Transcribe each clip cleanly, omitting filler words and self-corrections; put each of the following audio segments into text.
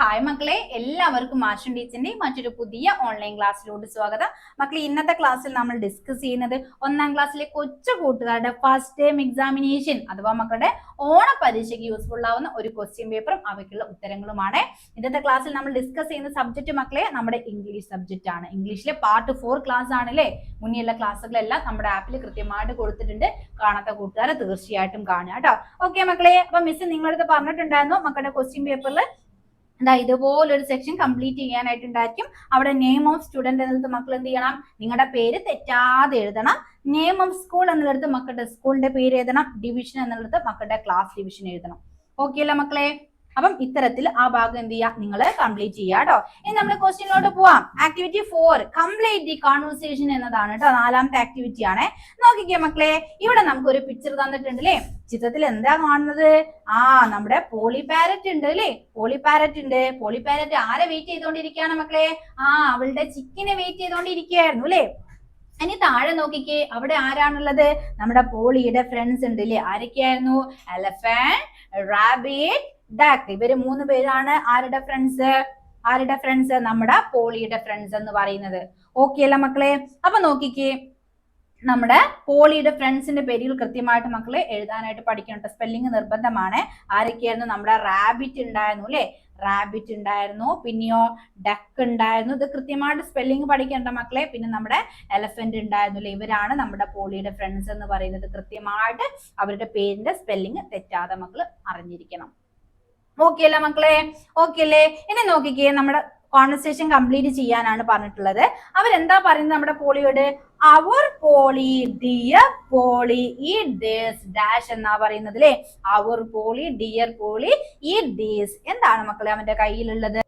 Hi മക്കളെ, എല്ലാവർക്കും മാഷൻ ടീച്ചറിന്റെ മറ്റൊരു പുതിയ ഓൺലൈൻ ക്ലാസ്സിലോട്ട് സ്വാഗതം. മക്കളെ, ഇന്നത്തെ ക്ലാസ്സിൽ നമ്മൾ ഡിസ്കസ് ചെയ്യുന്നത് 1ാം ക്ലാസ്സിലെ കൊച്ചു കൂട്ടുകാരുടെ ഫസ്റ്റ് ടൈം എക്സാമിനേഷൻ അഥവാ മക്കളുടെ ഓണ പരീക്ഷയ്ക്ക് യൂസ്ഫുൾ ആവുന്ന ഒരു ക്വസ്റ്റ്യൻ പേപ്പറും അവയ്ക്കുള്ള ഉത്തരങ്ങളുമാണ്. ഇന്നത്തെ ക്ലാസ്സിൽ നമ്മൾ ഡിസ്കസ് ചെയ്യുന്ന സബ്ജക്ട് മക്കളെ നമ്മുടെ ഇംഗ്ലീഷ് സബ്ജക്റ്റ് ആണ്. ഇംഗ്ലീഷിലെ പാർട്ട് 4 ക്ലാസ് ആണല്ലേ. മുന്നേയുള്ള ക്ലാസ്സുകളെല്ലാം നമ്മുടെ ആപ്പിൽ കൃത്യമായിട്ട് കൊടുത്തിട്ടുണ്ട്. കാണാത്ത കൂട്ടുകാരെ തീർച്ചയായിട്ടും കാണുക കേട്ടോ. ഓക്കെ മക്കളെ, അപ്പൊ മിസ് നിങ്ങളടുത്ത് പറഞ്ഞിട്ടുണ്ടായിരുന്നു മക്കളുടെ ക്വസ്റ്റ്യൻ പേപ്പറിൽ ഇതുപോലൊരു സെക്ഷൻ കംപ്ലീറ്റ് ചെയ്യാനായിട്ടുണ്ടായിരിക്കും. അവിടെ നെയിം ഓഫ് സ്റ്റുഡന്റ് എന്നുള്ളത് മക്കൾ എന്ത് ചെയ്യണം? നിങ്ങളുടെ പേര് തെറ്റാതെ എഴുതണം. നെയിം ഓഫ് സ്കൂൾ എന്നുള്ളത് മക്കളുടെ സ്കൂളിന്റെ പേര് എഴുതണം. ഡിവിഷൻ എന്നുള്ളത് മക്കളുടെ ക്ലാസ് ഡിവിഷൻ എഴുതണം. ഓക്കെ അല്ലേ മക്കളെ? അപ്പം ഇത്തരത്തിൽ ആ ഭാഗം എന്ത് ചെയ്യാ, നിങ്ങൾ കംപ്ലീറ്റ് ചെയ്യാ കേട്ടോ. ഇനി നമ്മൾ ക്വസ്റ്റ്യനിലോട്ട് പോവാം. ആക്ടിവിറ്റി 4 കംപ്ലീറ്റ് ദി കോൺവെർസേഷൻ എന്നതാണ് കേട്ടോ. 4ാമത്തെ ആക്ടിവിറ്റി ആണ്. നോക്കിക്കേ മക്കളെ, ഇവിടെ നമുക്ക് ഒരു പിക്ചർ തന്നിട്ടുണ്ട് അല്ലേ. ചിത്രത്തിൽ എന്താ കാണുന്നത്? നമ്മുടെ പോളി പാരറ്റ് ഉണ്ട് അല്ലേ. പോളി പാരറ്റ് ഉണ്ട്. പോളി പാരറ്റ് ആരെ വെയിറ്റ് ചെയ്തോണ്ടിരിക്കുകയാണ് മക്കളെ? അവളുടെ ചിക്കിനെ വെയിറ്റ് ചെയ്തോണ്ടിരിക്കുകയായിരുന്നു അല്ലേ. ഇനി താഴെ നോക്കിക്കേ, അവിടെ ആരാണുള്ളത്? നമ്മുടെ പോളിയുടെ ഫ്രണ്ട്സ് ഉണ്ട് അല്ലേ. ആരൊക്കെയായിരുന്നു? Elephant, rabbit, duck. ഇവര് 3 പേരാണ് ആരുടെ ഫ്രണ്ട്സ്? നമ്മുടെ പോളിയുടെ ഫ്രണ്ട്സ് എന്ന് പറയുന്നത്. ഓക്കെ അല്ല മക്കളെ? അപ്പൊ നോക്കിക്കേ, നമ്മുടെ പോളിയുടെ ഫ്രണ്ട്സിന്റെ പേരുകൾ കൃത്യമായിട്ട് മക്കളെ എഴുതാനായിട്ട് പഠിക്കണം. സ്പെല്ലിംഗ് നിർബന്ധമാണ്. ആരൊക്കെയായിരുന്നു? നമ്മുടെ റാബിറ്റ് ഉണ്ടായിരുന്നു അല്ലെ. റാബിറ്റ് ഉണ്ടായിരുന്നു. പിന്നെയോ ഡക്ക് ഉണ്ടായിരുന്നു. ഇത് കൃത്യമായിട്ട് സ്പെല്ലിംഗ് പഠിക്കേണ്ട മക്കളെ. പിന്നെ നമ്മുടെ എലഫന്റ് ഉണ്ടായിരുന്നു അല്ലെ. ഇവരാണ് നമ്മുടെ പോളിയുടെ ഫ്രണ്ട്സ് എന്ന് പറയുന്നത്. കൃത്യമായിട്ട് അവരുടെ പേരിന്റെ സ്പെല്ലിംഗ് തെറ്റാതെ മക്കൾ അറിഞ്ഞിരിക്കണം. ഓക്കെ അല്ലേ മക്കളെ? ഓക്കെ അല്ലേ? ഇനി നോക്കിക്കേ, നമ്മുടെ കോൺവെർസേഷൻ കംപ്ലീറ്റ് ചെയ്യാനാണ് പറഞ്ഞിട്ടുള്ളത്. അവരെന്താ പറയുന്നത് നമ്മുടെ പോളിയോട്? അവർ പോളി ഡിയർ പോളി ഈ ഡേസ് ഡാഷ് എന്നാ പറയുന്നത് അല്ലേ. അവർ പോളി ഡിയർ പോളി ഈ ഡേസ്. എന്താണ് മക്കളെ അവന്റെ കയ്യിലുള്ളത്?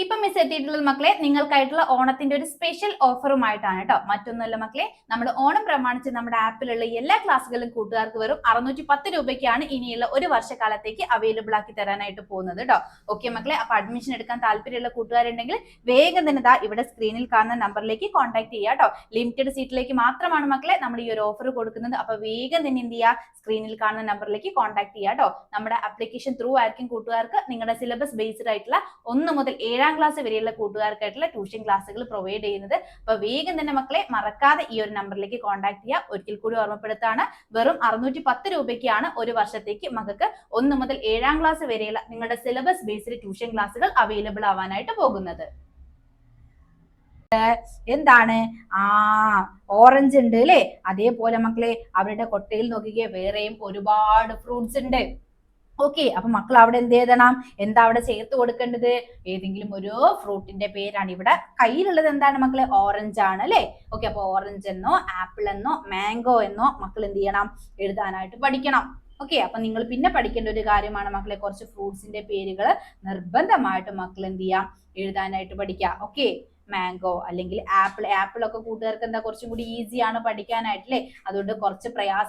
ഇപ്പൊ മിസ് എത്തിയിട്ടുള്ളത് മക്കളെ നിങ്ങൾക്കായിട്ടുള്ള ഓണത്തിന്റെ ഒരു സ്പെഷ്യൽ ഓഫറുമായിട്ടാണ് കേട്ടോ. മറ്റൊന്നുമല്ല മക്കളെ, നമ്മുടെ ഓണം പ്രമാണിച്ച് നമ്മുടെ ആപ്പിലുള്ള എല്ലാ ക്ലാസ്സുകളും കൂട്ടുകാർക്ക് വെറും 610 രൂപയ്ക്കാണ് ഇനിയുള്ള ഒരു വർഷക്കാലത്തേക്ക് അവൈലബിൾ ആക്കി തരാനായിട്ട് പോകുന്നത് കേട്ടോ. ഓക്കെ മക്കളെ, അപ്പൊ അഡ്മിഷൻ എടുക്കാൻ താല്പര്യമുള്ള കൂട്ടുകാരുണ്ടെങ്കിൽ വേഗം തന്നെ ഇവിടെ സ്ക്രീനിൽ കാണുന്ന നമ്പറിലേക്ക് കോൺടാക്ട് ചെയ്യുക കേട്ടോ. ലിമിറ്റഡ് സീറ്റിലേക്ക് മാത്രമാണ് മക്കളെ നമ്മൾ ഈ ഒരു ഓഫർ കൊടുക്കുന്നത്. അപ്പൊ വേഗം തന്നെ എന്ത് ചെയ്യുക, സ്ക്രീനിൽ കാണുന്ന നമ്പറിലേക്ക് കോൺടാക്ട് ചെയ്യുക കേട്ടോ. നമ്മുടെ ആപ്ലിക്കേഷൻ ത്രൂ ആയിരിക്കും കൂട്ടുകാർക്ക് നിങ്ങളുടെ സിലബസ് ബേസ്ഡ് ആയിട്ടുള്ള 1 മുതൽ 7ാം ക്ലാസ് വരെയുള്ള കൂട്ടുകാർക്കായിട്ടുള്ള ട്യൂഷൻ ക്ലാസ്സുകൾ പ്രൊവൈഡ് ചെയ്യുന്നത്. അപ്പൊ വേഗം തന്നെ മക്കളെ മറക്കാതെ ഈ ഒരു നമ്പറിലേക്ക് കോൺടാക്ട് ചെയ്യുക. ഒരിക്കൽ കൂടി ഓർമ്മപ്പെടുത്താണ്, വെറും 610 രൂപയ്ക്കാണ് ഒരു വർഷത്തേക്ക് മക്കൾക്ക് 1 മുതൽ 7ാം ക്ലാസ് വരെയുള്ള നിങ്ങളുടെ സിലബസ് ബേസ്ഡ് ട്യൂഷൻ ക്ലാസ്സുകൾ അവൈലബിൾ ആവാനായിട്ട് പോകുന്നത്. എന്താണ്? ഓറഞ്ച് ഉണ്ട് അല്ലെ. അതേപോലെ മക്കളെ അവരുടെ കൊട്ടയിൽ നോക്കിക്കേ, വേറെയും ഒരുപാട് ഫ്രൂട്ട്സ് ഉണ്ട്. ഓക്കെ, അപ്പൊ മക്കൾ അവിടെ എന്ത് എഴുതണം? എന്താ അവിടെ ചേർത്ത് കൊടുക്കേണ്ടത്? ഏതെങ്കിലും ഒരു ഫ്രൂട്ടിന്റെ പേരാണ്. ഇവിടെ കയ്യിലുള്ളത് എന്താണ് മക്കളെ? ഓറഞ്ച് ആണ് അല്ലെ. ഓക്കെ, അപ്പൊ ഓറഞ്ച് എന്നോ ആപ്പിൾ എന്നോ മാംഗോ എന്നോ മക്കൾ എന്ത് ചെയ്യണം? എഴുതാനായിട്ട് പഠിക്കണം. ഓക്കെ, അപ്പൊ നിങ്ങൾ പിന്നെ പഠിക്കേണ്ട ഒരു കാര്യമാണ് മക്കളെ, കുറച്ച് ഫ്രൂട്ട്സിന്റെ പേരുകൾ നിർബന്ധമായിട്ട് മക്കൾ എന്ത് ചെയ്യാം? എഴുതാനായിട്ട് പഠിക്കാം. ഓക്കെ, മാംഗോ അല്ലെങ്കിൽ ആപ്പിൾ ഒക്കെ കൂട്ടുകാർക്ക് എന്താ കുറച്ചും കൂടി ഈസിയാണ് പഠിക്കാനായിട്ടല്ലേ. അതുകൊണ്ട് കുറച്ച്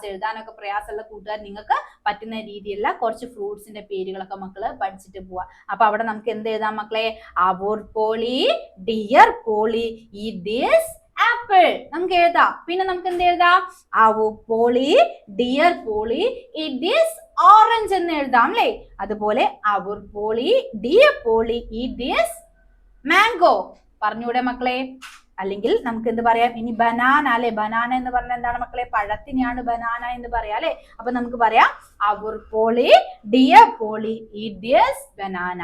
എഴുതാനൊക്കെ പ്രയാസമുള്ള കൂട്ടുകാർ നിങ്ങൾക്ക് പറ്റുന്ന രീതിയിലുള്ള കുറച്ച് ഫ്രൂട്ട്സിന്റെ പേരുകളൊക്കെ മക്കള് പഠിച്ചിട്ട് പോവാ. അപ്പൊ അവിടെ നമുക്ക് എന്ത് എഴുതാം മക്കളെ? അവർ പോളി ഡിയർ പോളി ഈ ദിസ് ആപ്പിൾ നമുക്ക് എഴുതാം. പിന്നെ നമുക്ക് എന്ത് എഴുതാം? Our Polly dear Polly it is orange എന്ന് എഴുതാം അല്ലേ. അതുപോലെ our Polly dear Polly it is mango പറഞ്ഞൂടെ മക്കളെ? അല്ലെങ്കിൽ നമുക്ക് എന്ത് പറയാം? ഇനി ബനാന അല്ലെ. ബനാന എന്ന് പറഞ്ഞാൽ എന്താണ് മക്കളെ? പഴത്തിനെയാണ് ബനാന എന്ന് പറയാം അല്ലെ. അപ്പൊ നമുക്ക് പറയാം our Polly dear Polly it is banana.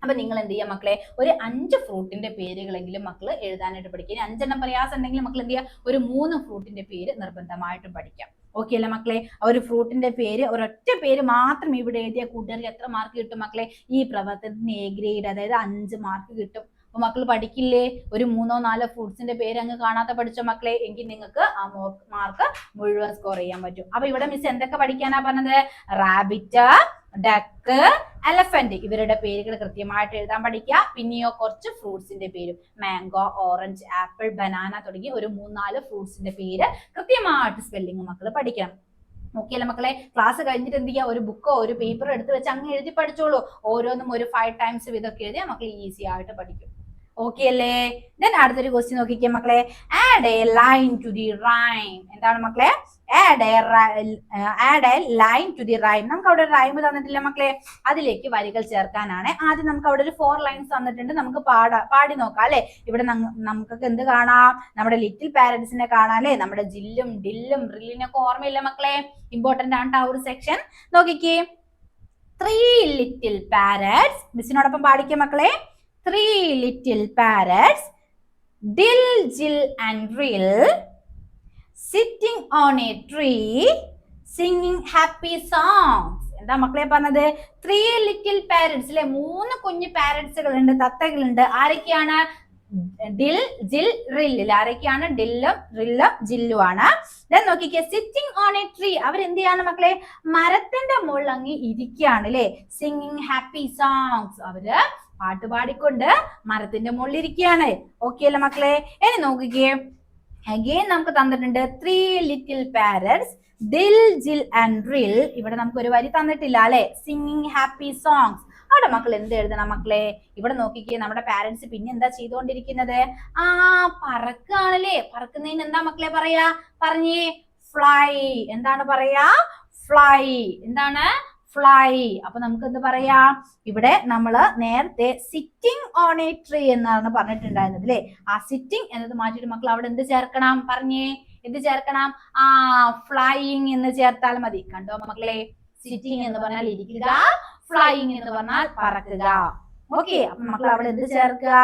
അപ്പൊ നിങ്ങൾ എന്ത് ചെയ്യാം മക്കളെ? ഒരു 5 ഫ്രൂട്ടിന്റെ പേരുകളെങ്കിലും മക്കൾ എഴുതാനായിട്ട് പഠിക്കുക. ഇനി 5 എണ്ണം പ്രയാസം ഉണ്ടെങ്കിൽ മക്കൾ എന്ത് ചെയ്യുക? ഒരു 3 ഫ്രൂട്ടിന്റെ പേര് നിർബന്ധമായിട്ടും പഠിക്കാം. ഓക്കെ അല്ലേ മക്കളെ? ഒരു ഫ്രൂട്ടിന്റെ പേര്, ഒരൊറ്റ പേര് മാത്രം ഇവിടെ എഴുതിയ കൂട്ടുകാർക്ക് എത്ര മാർക്ക് കിട്ടും മക്കളെ? ഈ പ്രവർത്തനത്തിന് A ഗ്രേഡ്, അതായത് 5 മാർക്ക് കിട്ടും. അപ്പൊ മക്കൾ പഠിക്കില്ലേ? ഒരു 3-4 ഫ്രൂട്ട്സിന്റെ പേര് അങ്ങ് കാണാതെ പഠിച്ച മക്കളെ, എങ്കിൽ നിങ്ങൾക്ക് ആ മാർക്ക് മുഴുവൻ സ്കോർ ചെയ്യാൻ പറ്റും. അപ്പൊ ഇവിടെ മിസ് എന്തൊക്കെ പഠിക്കാനാ പറഞ്ഞത്? റാബിറ്റ്, ഡക്ക്, എലഫന്റ് ഇവരുടെ പേരുകൾ കൃത്യമായിട്ട് എഴുതാൻ പഠിക്കുക. പിന്നെയോ കുറച്ച് ഫ്രൂട്ട്സിന്റെ പേരും, മാംഗോ, ഓറഞ്ച്, ആപ്പിൾ, ബനാന തുടങ്ങി ഒരു 3-4 ഫ്രൂട്ട്സിന്റെ പേര് കൃത്യമായിട്ട് സ്പെല്ലിംഗ് മക്കൾ പഠിക്കണം. ഓക്കെ അല്ലേ മക്കളെ? ക്ലാസ് കഴിഞ്ഞിട്ട് എന്ത് ചെയ്യുക? ഒരു ബുക്കോ ഒരു പേപ്പറോ എടുത്ത് വെച്ച് അങ്ങ് എഴുതി പഠിച്ചോളൂ. ഓരോന്നും ഒരു 5 ടൈംസ് ഇതൊക്കെ എഴുതിയാൽ മക്കൾ ഈസി ആയിട്ട് പഠിക്കും. ഓക്കെ അല്ലേ? ദെൻ അടുത്തൊരു ക്വസ്റ്റ്യൻ നോക്കിക്കേ മക്കളെ. Add a line to the rhyme. എന്താണ് മക്കളെ? Add a line to the rhyme. നമുക്ക് അവിടെ ഒരു റൈം തന്നിട്ടില്ല മക്കളെ, അതിലേക്ക് വരികൾ ചേർക്കാനാണ്. ആദ്യം നമുക്ക് അവിടെ ഒരു 4 ലൈൻസ് തന്നിട്ടുണ്ട്, നമുക്ക് പാടി നോക്കാം അല്ലെ. ഇവിടെ നമുക്ക് എന്ത് കാണാം? നമ്മുടെ ലിറ്റിൽ പാരറ്റ്സിനെ കാണാം അല്ലെ. നമ്മുടെ ജില്ലും ഡില്ലും റില്ലിനൊക്കെ ഓർമ്മയില്ല മക്കളെ? ഇമ്പോർട്ടന്റ് ആണ് ആ ഒരു സെക്ഷൻ. നോക്കിക്കേ. 3 little parrots. മിസ്സിനോടൊപ്പം പാടിക്കേ മക്കളെ. 3 little parrots, Dill, Jill and Rill, sitting on a tree, singing happy songs. എന്താ മക്കളെ പറഞ്ഞത്? 3 little parrots അല്ലെ, 3 കുഞ്ഞു പാരറ്റ്സുകളുണ്ട്, തത്തകളുണ്ട്. ആരൊക്കെയാണ്? ഡിൽ, ജിൽ, റിൽ. ആരൊക്കെയാണ്? ഡില്ലും റില്ലും ജില്ലും ആണ്. ദെൻ നോക്കിക്കേ, സിറ്റിംഗ് ഓൺ എ ട്രീ. അവരെന്ത് ചെയ്യാണ് മക്കളെ? മരത്തിന്റെ മുകളിൽ അങ്ങ് ഇരിക്കുകയാണ് അല്ലെ. Singing happy songs. അവര് പാട്ട് പാടിക്കൊണ്ട് മരത്തിന്റെ മുകളിൽ ഇരിക്കുകയാണ്. ഓക്കെ അല്ലേ മക്കളെ? ഇനി നോക്കിക്കേ, അഗെയിൻ നമുക്ക് തന്നിട്ടുണ്ട് 3 little parrots, Dill, Jill and Rill. ഇവിടെ നമുക്ക് ഒരു വരി തന്നിട്ടില്ല അല്ലെ. Singing happy songs. അവിടെ മക്കൾ എന്ത് എഴുതണം മക്കളെ? ഇവിടെ നോക്കിക്കേ, നമ്മുടെ പാരന്റ്സ് പിന്നെ എന്താ ചെയ്തുകൊണ്ടിരിക്കുന്നത്? പറക്കാണല്ലേ. പറക്കുന്നതിന് എന്താ മക്കളെ പറയാ? പറഞ്ഞേ. ഫ്ലൈ. എന്താണ് പറയാ? ഫ്ലൈ. എന്താണ്? ഫ്ലൈ. അപ്പൊ നമുക്ക് എന്ത് പറയാം? ഇവിടെ നമ്മള് നേരത്തെ സിറ്റിംഗ് ഓൺ എ ട്രീ എന്നാണ് പറഞ്ഞിട്ടുണ്ടായിരുന്നത് അല്ലെ. ആ സിറ്റിംഗ് എന്നത് മാറ്റിയിട്ട് മക്കൾ അവിടെ എന്ത് ചേർക്കണം? പറഞ്ഞേ. എന്ത് ചേർക്കണം? ഫ്ലൈയിങ് എന്ന് ചേർത്താൽ മതി. കണ്ടോ മക്കളെ? സിറ്റിംഗ് എന്ന് പറഞ്ഞാൽ ഇരിക്കുക, ഫ്ലൈയിങ് എന്ന് പറഞ്ഞാൽ പറക്കുക. ഓക്കെ, അപ്പൊ മക്കൾ അവിടെ എന്ത് ചേർക്കുക?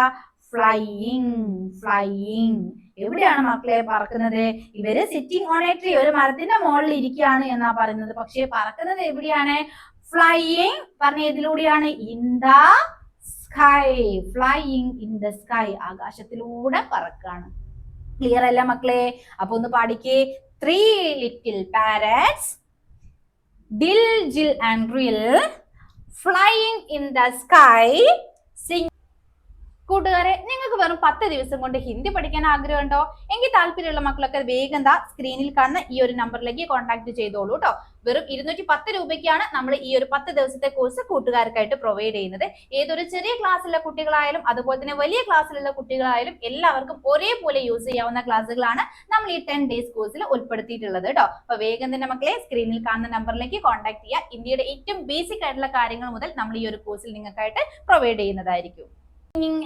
ഫ്ലൈയിങ്. ഫ്ലൈയിങ്. എവിടെയാണ് മക്കളെ പറക്കുന്നത്? ഇവര് സിറ്റിംഗ് ഓൺ എ ട്രീ, ഒരു മരത്തിന്റെ മുകളിൽ ഇരിക്കുകയാണ് എന്നാ പറയുന്നത്. പക്ഷെ പറക്കുന്നത് എവിടെയാണ്? ഫ്ലൈയിങ് പറഞ്ഞ ഇതിലൂടെയാണ്. In the sky. Flying in the sky. ആകാശത്തിലൂടെ പറക്കാണ്. ക്ലിയർ അല്ല മക്കളെ? അപ്പൊ ഒന്ന് പാടിക്കേ. 3 little parrots, Dill, Jill and Rill, flying in the sky, sing. കൂട്ടുകാരെ, നിങ്ങൾക്ക് വെറും 10 ദിവസം കൊണ്ട് ഹിന്ദി പഠിക്കാൻ ആഗ്രഹമുണ്ടോ? എങ്കിൽ താല്പര്യമുള്ള മക്കളൊക്കെ വേഗം സ്ക്രീനിൽ കാണുന്ന ഈ ഒരു നമ്പറിലേക്ക് കോൺടാക്ട് ചെയ്തോളൂ കേട്ടോ. വെറും 210 രൂപയ്ക്കാണ് നമ്മൾ ഈ ഒരു 10 ദിവസത്തെ കോഴ്സ് കൂട്ടുകാർക്കായിട്ട് പ്രൊവൈഡ് ചെയ്യുന്നത്. ഏതൊരു ചെറിയ ക്ലാസ്സിലുള്ള കുട്ടികളായാലും അതുപോലെ തന്നെ വലിയ ക്ലാസ്സിലുള്ള കുട്ടികളായാലും എല്ലാവർക്കും ഒരേപോലെ യൂസ് ചെയ്യാവുന്ന ക്ലാസ്സുകളാണ് നമ്മൾ ഈ 10 ഡേയ്സ് കോഴ്സിൽ ഉൾപ്പെടുത്തിയിട്ടുള്ളത് കേട്ടോ. അപ്പൊ വേഗം തന്നെ മക്കളെ സ്ക്രീനിൽ കാണുന്ന നമ്പറിലേക്ക് കോൺടാക്ട് ചെയ്യുക. ഇന്ത്യയുടെ ഏറ്റവും ബേസിക് ആയിട്ടുള്ള കാര്യങ്ങൾ മുതൽ നമ്മൾ ഈ ഒരു കോഴ്സിൽ നിങ്ങൾക്കായിട്ട് പ്രൊവൈഡ് ചെയ്യുന്നതായിരിക്കും.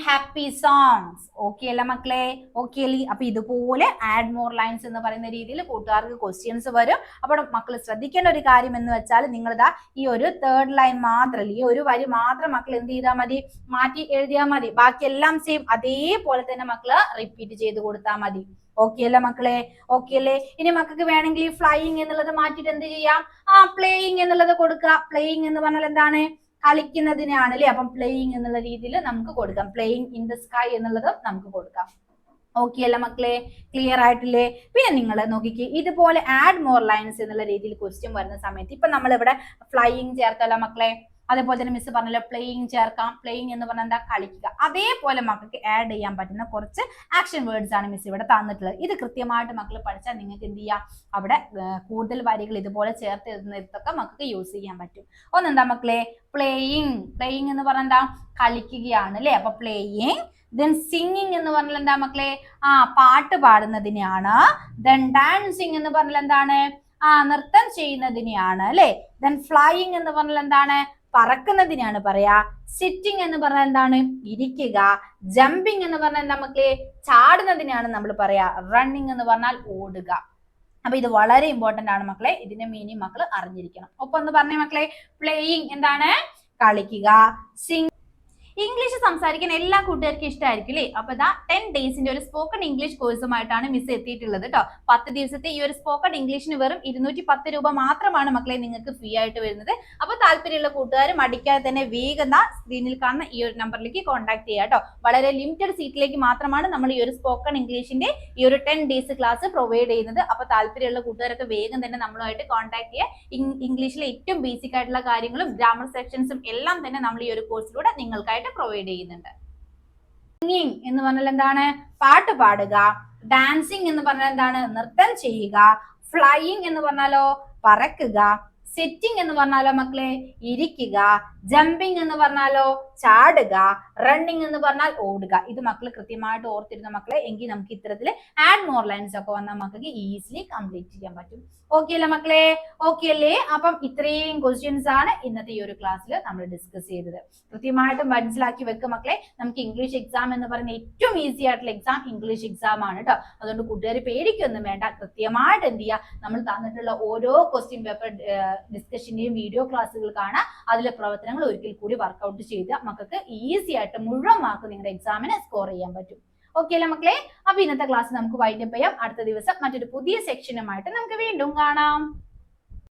Happy songs. ഓക്കെ അല്ല മക്കളെ? ഓക്കെ അല്ലേ? അപ്പൊ ഇതുപോലെ ആഡ് മോർ ലൈൻസ് എന്ന് പറയുന്ന രീതിയിൽ കൂട്ടുകാർക്ക് ക്വസ്റ്റ്യൻസ് വരും. അപ്പോൾ മക്കൾ ശ്രദ്ധിക്കേണ്ട ഒരു കാര്യം എന്ന് വെച്ചാൽ, നിങ്ങളിതാ ഈ ഒരു 3rd ലൈൻ മാത്രം, ഈ ഒരു വരി മാത്രം മക്കൾ എന്ത് ചെയ്താൽ മതി? മാറ്റി എഴുതിയാൽ മതി. ബാക്കി എല്ലാം സെയിം അതേപോലെ തന്നെ മക്കള് റിപ്പീറ്റ് ചെയ്ത് കൊടുത്താൽ മതി. ഓക്കെ അല്ല മക്കളെ? ഓക്കെ അല്ലേ? ഇനി മക്കൾക്ക് വേണമെങ്കിൽ ഫ്ലൈയിങ് എന്നുള്ളത് മാറ്റിയിട്ട് എന്ത് ചെയ്യാം? പ്ലേയിങ് എന്നുള്ളത് കൊടുക്കുക. പ്ലേയിങ് എന്ന് പറഞ്ഞാൽ എന്താണ്? കളിക്കുന്നതിനാണ് അല്ലെ. അപ്പം പ്ലേയിങ് എന്നുള്ള രീതിയിൽ നമുക്ക് കൊടുക്കാം. പ്ലേയിങ് ഇൻ ദ സ്കൈ എന്നുള്ളത് നമുക്ക് കൊടുക്കാം. ഓക്കെ അല്ല മക്കളെ? ക്ലിയർ ആയിട്ടില്ലേ? പിന്നെ നിങ്ങൾ നോക്കിക്കേ, ഇതുപോലെ ആഡ് മോർ ലൈൻസ് എന്നുള്ള രീതിയിൽ ക്വസ്റ്റ്യൻ വരുന്ന സമയത്ത് ഇപ്പൊ നമ്മൾ ഇവിടെ ഫ്ലൈയിങ് ചേർത്തല്ല മക്കളെ. അതേപോലെ തന്നെ മിസ് പറഞ്ഞല്ലോ പ്ലേയിങ് ചേർക്കാം. പ്ലേയിങ് എന്ന് പറഞ്ഞാൽ എന്താ? കളിക്കുക. അതേപോലെ മക്കൾക്ക് ആഡ് ചെയ്യാൻ പറ്റുന്ന കുറച്ച് ആക്ഷൻ വേർഡ്സ് ആണ് മിസ് ഇവിടെ തന്നിട്ടുള്ളത്. ഇത് കൃത്യമായിട്ട് മക്കൾ പഠിച്ചാൽ നിങ്ങൾക്ക് എന്ത് ചെയ്യാം? അവിടെ കൂടുതൽ വരികൾ ഇതുപോലെ ചേർത്ത് എഴുതുന്നിടത്തൊക്കെ മക്കൾക്ക് യൂസ് ചെയ്യാൻ പറ്റും. ഒന്നെന്താ മക്കളെ? പ്ലേയിങ്. പ്ലേയിങ് എന്ന് പറഞ്ഞാൽ എന്താ? കളിക്കുകയാണ് അല്ലെ. അപ്പൊ പ്ലേയിങ്. ദെൻ സിംഗിങ് എന്ന് പറഞ്ഞാൽ എന്താ മക്കളെ? പാട്ട് പാടുന്നതിനെയാണ്. ദെൻ ഡാൻസിങ് എന്ന് പറഞ്ഞാൽ എന്താണ്? നൃത്തം ചെയ്യുന്നതിനെയാണ് അല്ലെ. ദെൻ ഫ്ലൈയിങ് എന്ന് പറഞ്ഞാൽ എന്താണ്? പറക്കുന്നതിനാണ് പറയാ. സിറ്റിംഗ് എന്ന് പറഞ്ഞാൽ എന്താണ്? ഇരിക്കുക. ജമ്പിങ് എന്ന് പറഞ്ഞാൽ എന്താ മക്കളെ? ചാടുന്നതിനാണ് നമ്മൾ പറയാ. റണ്ണിങ് എന്ന് പറഞ്ഞാൽ ഓടുക. അപ്പൊ ഇത് വളരെ ഇമ്പോർട്ടന്റ് ആണ് മക്കളെ. ഇതിന്റെ മീനിങ് മക്കൾ അറിഞ്ഞിരിക്കണം. ഒപ്പം ഒന്ന് പറഞ്ഞേ മക്കളെ. പ്ലേയിങ് എന്താണ്? കളിക്കുക. സിംഗ്. ഇംഗ്ലീഷ് സംസാരിക്കാൻ എല്ലാ കൂട്ടുകാർക്കും ഇഷ്ടമായിരിക്കും അല്ലേ. അപ്പൊ ഇതാ 10 ഡേയ്സിന്റെ ഒരു സ്പോക്കൺ ഇംഗ്ലീഷ് കോഴ്സുമായിട്ടാണ് മിസ് എത്തിയിട്ടുള്ളത് കേട്ടോ. 10 ദിവസത്തെ ഈ ഒരു സ്പോക്കൺ ഇംഗ്ലീഷിന് വെറും 210 രൂപ മാത്രമാണ് മക്കളെ നിങ്ങൾക്ക് ഫ്രീ ആയിട്ട് വരുന്നത്. അപ്പൊ താല്പര്യമുള്ള കൂട്ടുകാർ മടിക്കാതെ തന്നെ വേഗം സ്ക്രീനിൽ കാണുന്ന ഈ ഒരു നമ്പറിലേക്ക് കോൺടാക്ട് ചെയ്യുക കേട്ടോ. വളരെ ലിമിറ്റഡ് സീറ്റിലേക്ക് മാത്രമാണ് നമ്മൾ ഈ ഒരു സ്പോക്കൺ ഇംഗ്ലീഷിന്റെ ഈ ഒരു 10 ഡേയ്സ് ക്ലാസ് പ്രൊവൈഡ് ചെയ്യുന്നത്. അപ്പൊ താല്പര്യമുള്ള കൂട്ടുകാരൊക്കെ വേഗം തന്നെ നമ്മളുമായിട്ട് കോൺടാക്ട് ചെയ്യുക. ഇംഗ്ലീഷിലെ ഏറ്റവും ബേസിക് ആയിട്ടുള്ള കാര്യങ്ങളും ഗ്രാമർ സെക്ഷൻസും എല്ലാം തന്നെ നമ്മൾ ഈ ഒരു കോഴ്സിലൂടെ നിങ്ങൾക്കായിട്ട് പ്രൊവൈഡ് ചെയ്യുന്നുണ്ട്. സിംഗിങ് എന്ന് പറഞ്ഞാൽ എന്താണ്? പാട്ട് പാടുക. ഡാൻസിങ് എന്ന് പറഞ്ഞാൽ എന്താണ്? നൃത്തം ചെയ്യുക. ഫ്ലൈയിങ് എന്ന് പറഞ്ഞാലോ? പറക്കുക. സിറ്റിംഗ് എന്ന് പറഞ്ഞാലോ മക്കളെ? ഇരിക്കുക. ജമ്പിങ് എന്ന് പറഞ്ഞാലോ ചാടുക, റണ്ണിങ് എന്ന് പറഞ്ഞാൽ ഓടുക. ഇത് മക്കൾ കൃത്യമായിട്ട് ഓർത്തിരുന്ന മക്കളെ, എങ്കിൽ നമുക്ക് ഇത്തരത്തിൽ ആഡ് മോർ ലൈൻസ് ഒക്കെ വന്നാൽ മക്കൾക്ക് ഈസിലി കംപ്ലീറ്റ് ചെയ്യാൻ പറ്റും. ഓക്കെ അല്ലേ മക്കളെ? ഓക്കെ അല്ലേ? അപ്പം ഇത്രയും ക്വസ്റ്റ്യൻസ് ആണ് ഇന്നത്തെ ഈ ഒരു ക്ലാസ്സിൽ നമ്മൾ ഡിസ്കസ് ചെയ്തത്. കൃത്യമായിട്ട് മനസ്സിലാക്കി വെക്കുക മക്കളെ. നമുക്ക് ഇംഗ്ലീഷ് എക്സാം എന്ന് പറയുന്ന ഏറ്റവും ഈസി ആയിട്ടുള്ള എക്സാം ഇംഗ്ലീഷ് എക്സാം ആണ് കേട്ടോ. അതുകൊണ്ട് കൂട്ടുകാർ പേടിക്കൊന്നും വേണ്ട. കൃത്യമായിട്ട് എന്ത് ചെയ്യുക, നമ്മൾ തന്നിട്ടുള്ള ഓരോ ക്വസ്റ്റ്യൻ പേപ്പർ ഡിസ്കഷന്റെയും വീഡിയോ ക്ലാസ്സുകൾ കാണാം. അതിലെ പ്രവർത്തനങ്ങൾ ഒരിക്കൽ കൂടി വർക്ക്ഔട്ട് ചെയ്ത് മക്കൾക്ക് ഈസി ആയിട്ട് മുഴുവൻ മാർക്ക് നിങ്ങളുടെ എക്സാമിന് സ്കോർ ചെയ്യാൻ പറ്റും. ഓക്കെ അല്ലേ മക്കളെ? അപ്പൊ ഇന്നത്തെ ക്ലാസ് നമുക്ക് വൈൻഡപ്പ് ചെയ്യാം. അടുത്ത ദിവസം മറ്റൊരു പുതിയ സെക്ഷനുമായിട്ട് നമുക്ക് വീണ്ടും കാണാം.